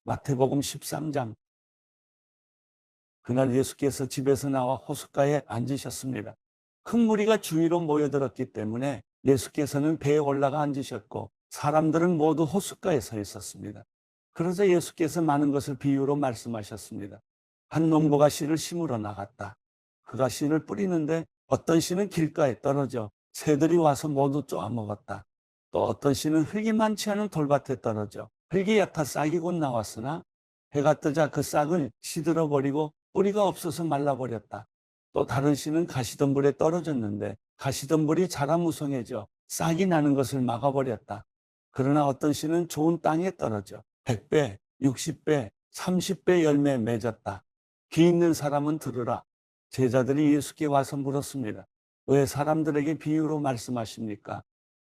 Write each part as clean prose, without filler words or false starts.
마태복음 13장. 그날 예수께서 집에서 나와 호숫가에 앉으셨습니다. 큰 무리가 주위로 모여들었기 때문에 예수께서는 배에 올라가 앉으셨고 사람들은 모두 호숫가에 서 있었습니다. 그러자 예수께서 많은 것을 비유로 말씀하셨습니다. 한 농부가 씨를 심으러 나갔다. 그가 씨를 뿌리는데 어떤 씨는 길가에 떨어져 새들이 와서 모두 쪼아먹었다. 또 어떤 씨는 흙이 많지 않은 돌밭에 떨어져 흙이 얕아 싹이 곧 나왔으나 해가 뜨자 그 싹을 시들어 버리고 뿌리가 없어서 말라버렸다. 또 다른 씨는 가시덤불에 떨어졌는데 가시덤불이 자라 무성해져 싹이 나는 것을 막아버렸다. 그러나 어떤 씨는 좋은 땅에 떨어져 100배, 60배, 30배 열매에 맺었다. 귀 있는 사람은 들으라. 제자들이 예수께 와서 물었습니다. 왜 사람들에게 비유로 말씀하십니까?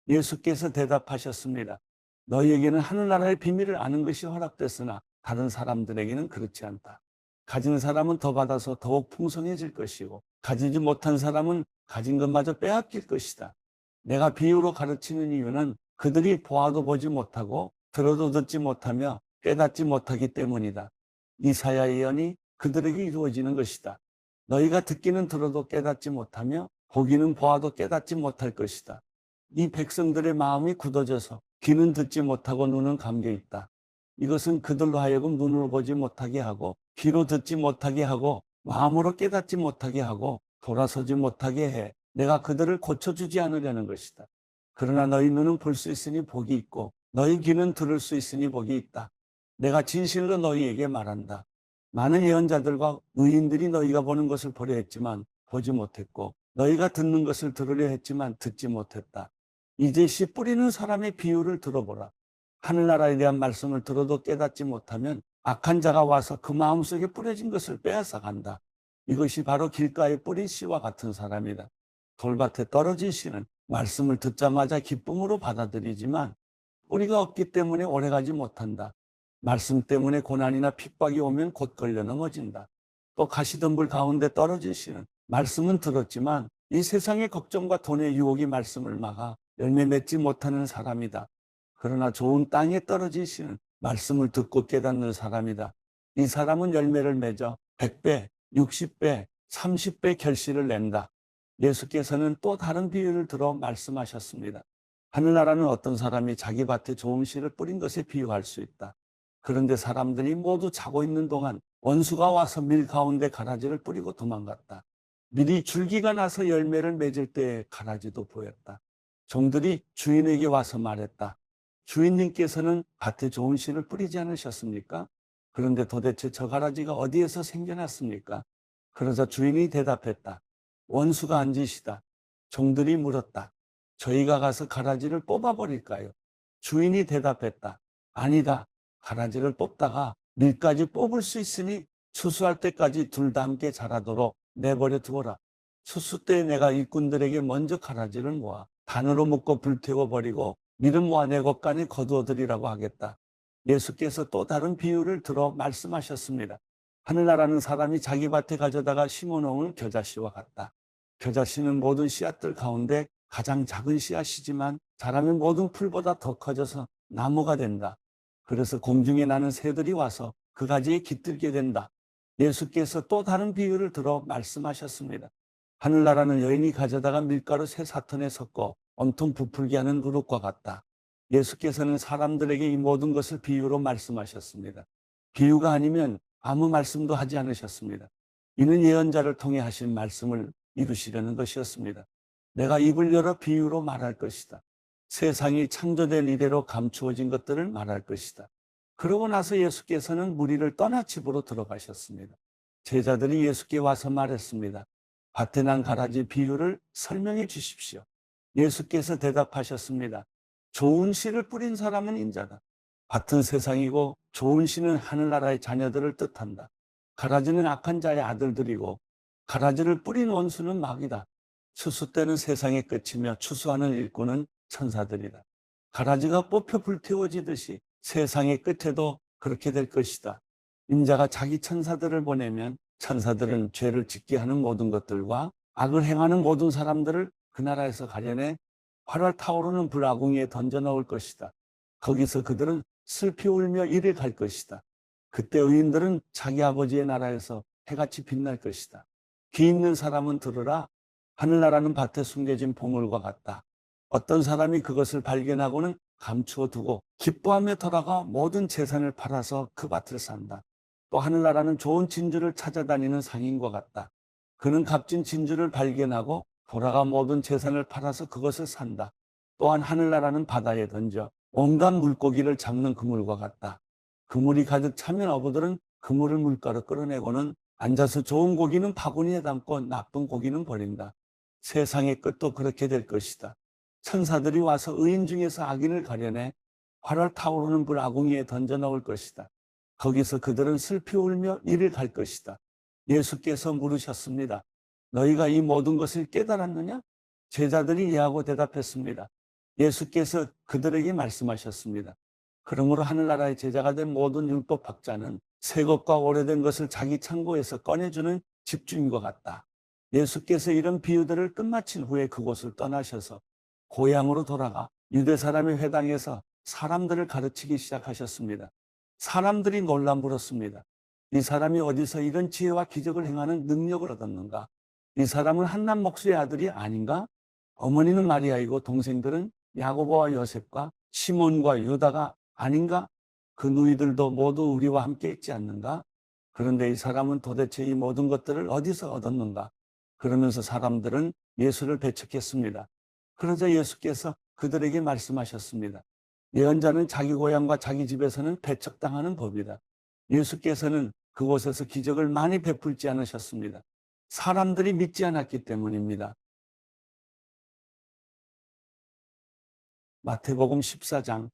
예수께서 대답하셨습니다. 너희에게는 하늘나라의 비밀을 아는 것이 허락됐으나 다른 사람들에게는 그렇지 않다. 가진 사람은 더 받아서 더욱 풍성해질 것이고 가지지 못한 사람은 가진 것마저 빼앗길 것이다. 내가 비유로 가르치는 이유는 그들이 보아도 보지 못하고 들어도 듣지 못하며 깨닫지 못하기 때문이다. 이사야 예언이 그들에게 이루어지는 것이다. 너희가 듣기는 들어도 깨닫지 못하며 보기는 보아도 깨닫지 못할 것이다. 이 백성들의 마음이 굳어져서 귀는 듣지 못하고 눈은 감겨 있다. 이것은 그들로 하여금 눈으로 보지 못하게 하고 귀로 듣지 못하게 하고 마음으로 깨닫지 못하게 하고 돌아서지 못하게 해 내가 그들을 고쳐주지 않으려는 것이다. 그러나 너희 눈은 볼 수 있으니 복이 있고 너희 귀는 들을 수 있으니 복이 있다. 내가 진실로 너희에게 말한다. 많은 예언자들과 의인들이 너희가 보는 것을 보려 했지만 보지 못했고 너희가 듣는 것을 들으려 했지만 듣지 못했다. 이제 씨 뿌리는 사람의 비유를 들어보라. 하늘나라에 대한 말씀을 들어도 깨닫지 못하면 악한 자가 와서 그 마음속에 뿌려진 것을 빼앗아 간다. 이것이 바로 길가에 뿌린 씨와 같은 사람이다. 돌밭에 떨어진 씨는 말씀을 듣자마자 기쁨으로 받아들이지만 뿌리가 없기 때문에 오래가지 못한다. 말씀 때문에 고난이나 핍박이 오면 곧 걸려 넘어진다. 또 가시덤불 가운데 떨어진 씨는 말씀은 들었지만 이 세상의 걱정과 돈의 유혹이 말씀을 막아 열매 맺지 못하는 사람이다. 그러나 좋은 땅에 떨어진 씨는 말씀을 듣고 깨닫는 사람이다. 이 사람은 열매를 맺어 100배, 60배, 30배 결실을 낸다. 예수께서는 또 다른 비유를 들어 말씀하셨습니다. 하늘나라는 어떤 사람이 자기 밭에 좋은 씨를 뿌린 것에 비유할 수 있다. 그런데 사람들이 모두 자고 있는 동안 원수가 와서 밀 가운데 가라지를 뿌리고 도망갔다. 밀이 줄기가 나서 열매를 맺을 때에 가라지도 보였다. 종들이 주인에게 와서 말했다. 주인님께서는 밭에 좋은 씨를 뿌리지 않으셨습니까? 그런데 도대체 저 가라지가 어디에서 생겨났습니까? 그러자 주인이 대답했다. 원수가 한 짓이다. 종들이 물었다. 저희가 가서 가라지를 뽑아버릴까요? 주인이 대답했다. 아니다. 가라지를 뽑다가 밀까지 뽑을 수 있으니 추수할 때까지 둘 다 함께 자라도록 내버려 두어라. 추수 때 내가 일꾼들에게 먼저 가라지를 모아 단으로 묶고 불태워 버리고 밀은 모아 내 곳간에 거두어들이라고 하겠다. 예수께서 또 다른 비유를 들어 말씀하셨습니다. 하늘나라는 사람이 자기 밭에 가져다가 심어놓은 겨자씨와 같다. 겨자씨는 모든 씨앗들 가운데 가장 작은 씨앗이지만 자라면 모든 풀보다 더 커져서 나무가 된다. 그래서 공중에 나는 새들이 와서 그 가지에 깃들게 된다. 예수께서 또 다른 비유를 들어 말씀하셨습니다. 하늘나라는 여인이 가져다가 밀가루 새 사탄에 섞어 온통 부풀게 하는 그릇과 같다. 예수께서는 사람들에게 이 모든 것을 비유로 말씀하셨습니다. 비유가 아니면 아무 말씀도 하지 않으셨습니다. 이는 예언자를 통해 하신 말씀을 이루시려는 것이었습니다. 내가 입을 열어 비유로 말할 것이다. 세상이 창조된 이래로 감추어진 것들을 말할 것이다. 그러고 나서 예수께서는 무리를 떠나 집으로 들어가셨습니다. 제자들이 예수께 와서 말했습니다. 밭에 난 가라지 비유를 설명해 주십시오. 예수께서 대답하셨습니다. 좋은 씨를 뿌린 사람은 인자다. 밭은 세상이고 좋은 씨는 하늘나라의 자녀들을 뜻한다. 가라지는 악한 자의 아들들이고 가라지를 뿌린 원수는 마귀다. 추수 때는 세상의 끝이며 추수하는 일꾼은 천사들이다. 가라지가 뽑혀 불태워지듯이 세상의 끝에도 그렇게 될 것이다. 인자가 자기 천사들을 보내면 천사들은 죄를 짓게 하는 모든 것들과 악을 행하는 모든 사람들을 그 나라에서 가려내 활활 타오르는 불아궁이에 던져 넣을 것이다. 거기서 그들은 슬피 울며 이래 갈 것이다. 그때 의인들은 자기 아버지의 나라에서 해같이 빛날 것이다. 귀 있는 사람은 들으라. 하늘나라는 밭에 숨겨진 보물과 같다. 어떤 사람이 그것을 발견하고는 감추어 두고 기뻐하며 돌아가 모든 재산을 팔아서 그 밭을 산다. 또 하늘나라는 좋은 진주를 찾아다니는 상인과 같다. 그는 값진 진주를 발견하고 돌아가 모든 재산을 팔아서 그것을 산다. 또한 하늘나라는 바다에 던져 온갖 물고기를 잡는 그물과 같다. 그물이 가득 차면 어부들은 그물을 물가로 끌어내고는 앉아서 좋은 고기는 바구니에 담고 나쁜 고기는 버린다. 세상의 끝도 그렇게 될 것이다. 천사들이 와서 의인 중에서 악인을 가려내 활활 타오르는 불 아궁이에 던져 넣을 것이다. 거기서 그들은 슬피 울며 이를 갈 것이다. 예수께서 물으셨습니다. 너희가 이 모든 것을 깨달았느냐? 제자들이 예하고 대답했습니다. 예수께서 그들에게 말씀하셨습니다. 그러므로 하늘나라의 제자가 된 모든 율법학자는 새 것과 오래된 것을 자기 창고에서 꺼내주는 집주인과 같다. 예수께서 이런 비유들을 끝마친 후에 그곳을 떠나셔서 고향으로 돌아가 유대 사람의 회당에서 사람들을 가르치기 시작하셨습니다. 사람들이 놀라 물었습니다. 이 사람이 어디서 이런 지혜와 기적을 행하는 능력을 얻었는가? 이 사람은 한난 목수의 아들이 아닌가? 어머니는 마리아이고 동생들은 야고보와 요셉과 시몬과 유다가 아닌가? 그 누이들도 모두 우리와 함께 있지 않는가? 그런데 이 사람은 도대체 이 모든 것들을 어디서 얻었는가? 그러면서 사람들은 예수를 배척했습니다. 그러자 예수께서 그들에게 말씀하셨습니다. 예언자는 자기 고향과 자기 집에서는 배척당하는 법이다. 예수께서는 그곳에서 기적을 많이 베풀지 않으셨습니다. 사람들이 믿지 않았기 때문입니다. 마태복음 14장.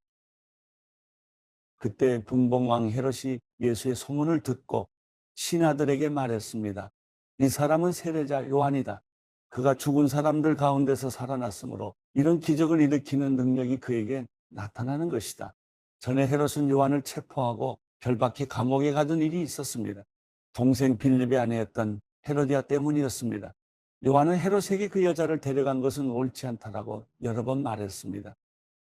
그때 분봉왕 헤롯이 예수의 소문을 듣고 신하들에게 말했습니다. 이 사람은 세례자 요한이다. 그가 죽은 사람들 가운데서 살아났으므로 이런 기적을 일으키는 능력이 그에게 나타나는 것이다. 전에 헤롯은 요한을 체포하고 결박해 감옥에 가둔 일이 있었습니다. 동생 빌립의 아내였던 헤로디아 때문이었습니다. 요한은 헤롯에게 그 여자를 데려간 것은 옳지 않다라고 여러 번 말했습니다.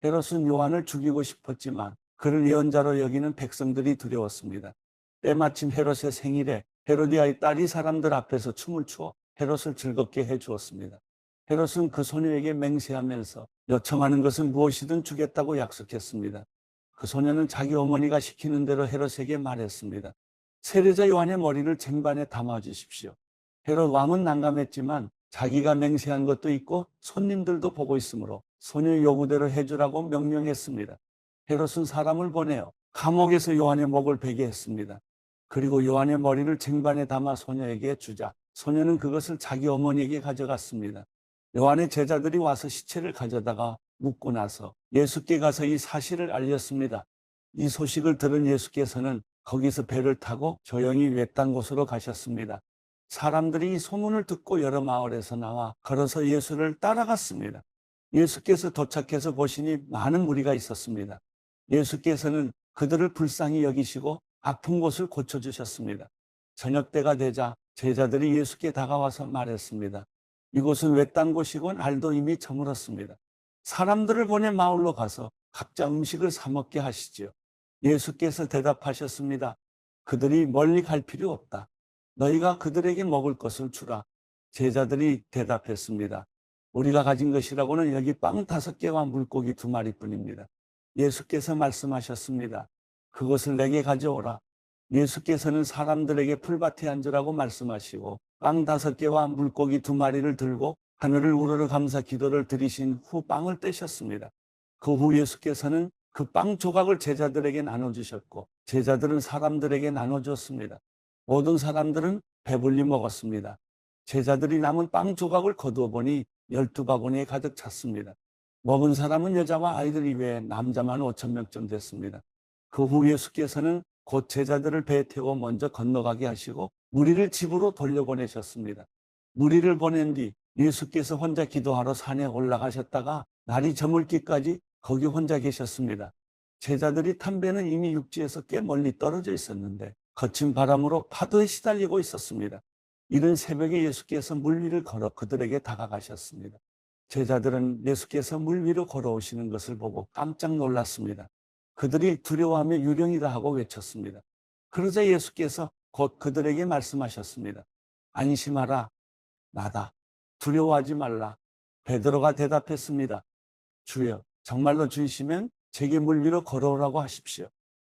헤롯은 요한을 죽이고 싶었지만 그를 예언자로 여기는 백성들이 두려웠습니다. 때마침 헤롯의 생일에 헤로디아의 딸이 사람들 앞에서 춤을 추어 헤롯을 즐겁게 해주었습니다. 헤롯은 그 소녀에게 맹세하면서 요청하는 것은 무엇이든 주겠다고 약속했습니다. 그 소녀는 자기 어머니가 시키는 대로 헤롯에게 말했습니다. 세례자 요한의 머리를 쟁반에 담아주십시오. 헤롯 왕은 난감했지만 자기가 맹세한 것도 있고 손님들도 보고 있으므로 소녀의 요구대로 해주라고 명령했습니다. 헤롯은 사람을 보내어 감옥에서 요한의 목을 베게 했습니다. 그리고 요한의 머리를 쟁반에 담아 소녀에게 주자 소녀는 그것을 자기 어머니에게 가져갔습니다. 요한의 제자들이 와서 시체를 가져다가 묻고 나서 예수께 가서 이 사실을 알렸습니다. 이 소식을 들은 예수께서는 거기서 배를 타고 조용히 외딴 곳으로 가셨습니다. 사람들이 이 소문을 듣고 여러 마을에서 나와 걸어서 예수를 따라갔습니다. 예수께서 도착해서 보시니 많은 무리가 있었습니다. 예수께서는 그들을 불쌍히 여기시고 아픈 곳을 고쳐주셨습니다. 저녁 때가 되자 제자들이 예수께 다가와서 말했습니다. 이곳은 외딴 곳이고 날도 이미 저물었습니다. 사람들을 보내 마을로 가서 각자 음식을 사 먹게 하시지요. 예수께서 대답하셨습니다. 그들이 멀리 갈 필요 없다. 너희가 그들에게 먹을 것을 주라. 제자들이 대답했습니다. 우리가 가진 것이라고는 여기 빵 5개와 물고기 2마리뿐입니다. 예수께서 말씀하셨습니다. 그것을 내게 가져오라. 예수께서는 사람들에게 풀밭에 앉으라고 말씀하시고 빵 5개와 물고기 2마리를 들고 하늘을 우러러 감사 기도를 드리신 후 빵을 떼셨습니다. 그 후 예수께서는 그 빵 조각을 제자들에게 나눠주셨고 제자들은 사람들에게 나눠줬습니다. 모든 사람들은 배불리 먹었습니다. 제자들이 남은 빵 조각을 거두어 보니 12바구니에 가득 찼습니다. 먹은 사람은 여자와 아이들 이외에 남자만 5,000명쯤 됐습니다. 그 후 예수께서는 곧 제자들을 배에 태워 먼저 건너가게 하시고 무리를 집으로 돌려보내셨습니다. 무리를 보낸 뒤 예수께서 혼자 기도하러 산에 올라가셨다가 날이 저물기까지 거기 혼자 계셨습니다. 제자들이 탄 배는 이미 육지에서 꽤 멀리 떨어져 있었는데 거친 바람으로 파도에 시달리고 있었습니다. 이른 새벽에 예수께서 물 위를 걸어 그들에게 다가가셨습니다. 제자들은 예수께서 물 위로 걸어오시는 것을 보고 깜짝 놀랐습니다. 그들이 두려워하며 유령이다 하고 외쳤습니다. 그러자 예수께서 곧 그들에게 말씀하셨습니다. 안심하라, 나다. 두려워하지 말라. 베드로가 대답했습니다. 주여, 정말로 주이시면 제게 물 위로 걸어오라고 하십시오.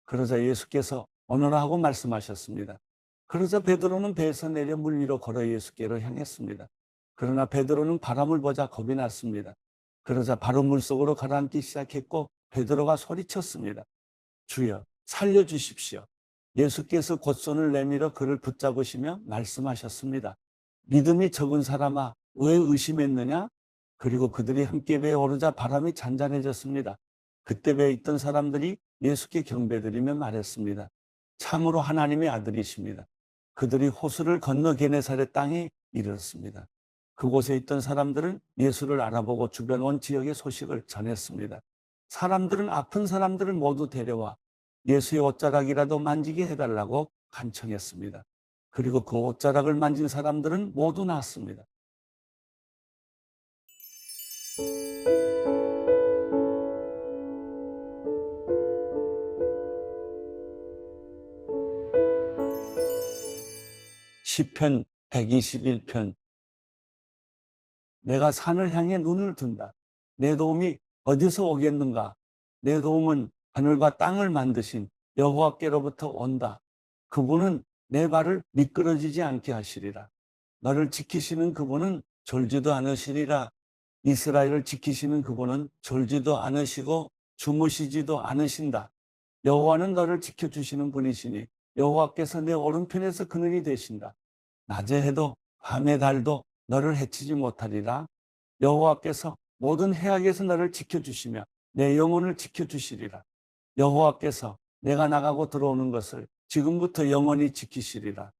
그러자 예수께서 오너라 하고 말씀하셨습니다. 그러자 베드로는 배에서 내려 물 위로 걸어 예수께로 향했습니다. 그러나 베드로는 바람을 보자 겁이 났습니다. 그러자 바로 물속으로 가라앉기 시작했고 베드로가 소리쳤습니다. 주여, 살려주십시오. 예수께서 곧 손을 내밀어 그를 붙잡으시며 말씀하셨습니다. 믿음이 적은 사람아, 왜 의심했느냐? 그리고 그들이 함께 배에 오르자 바람이 잔잔해졌습니다. 그때 배에 있던 사람들이 예수께 경배드리며 말했습니다. 참으로 하나님의 아들이십니다. 그들이 호수를 건너 게네사렛 땅에 이르렀습니다. 그곳에 있던 사람들은 예수를 알아보고 주변 온 지역의 소식을 전했습니다. 사람들은 아픈 사람들을 모두 데려와 예수의 옷자락이라도 만지게 해달라고 간청했습니다. 그리고 그 옷자락을 만진 사람들은 모두 나았습니다. 시편 121편. 내가 산을 향해 눈을 든다. 내 도움이 어디서 오겠는가? 내 도움은 하늘과 땅을 만드신 여호와께로부터 온다. 그분은 내 발을 미끄러지지 않게 하시리라. 너를 지키시는 그분은 졸지도 않으시리라. 이스라엘을 지키시는 그분은 졸지도 않으시고 주무시지도 않으신다. 여호와는 너를 지켜주시는 분이시니 여호와께서 내 오른편에서 그늘이 되신다. 낮에 해도 밤의 달도 너를 해치지 못하리라. 여호와께서 모든 해악에서 너를 지켜주시며 내 영혼을 지켜주시리라. 여호와께서 내가 나가고 들어오는 것을 지금부터 영원히 지키시리라.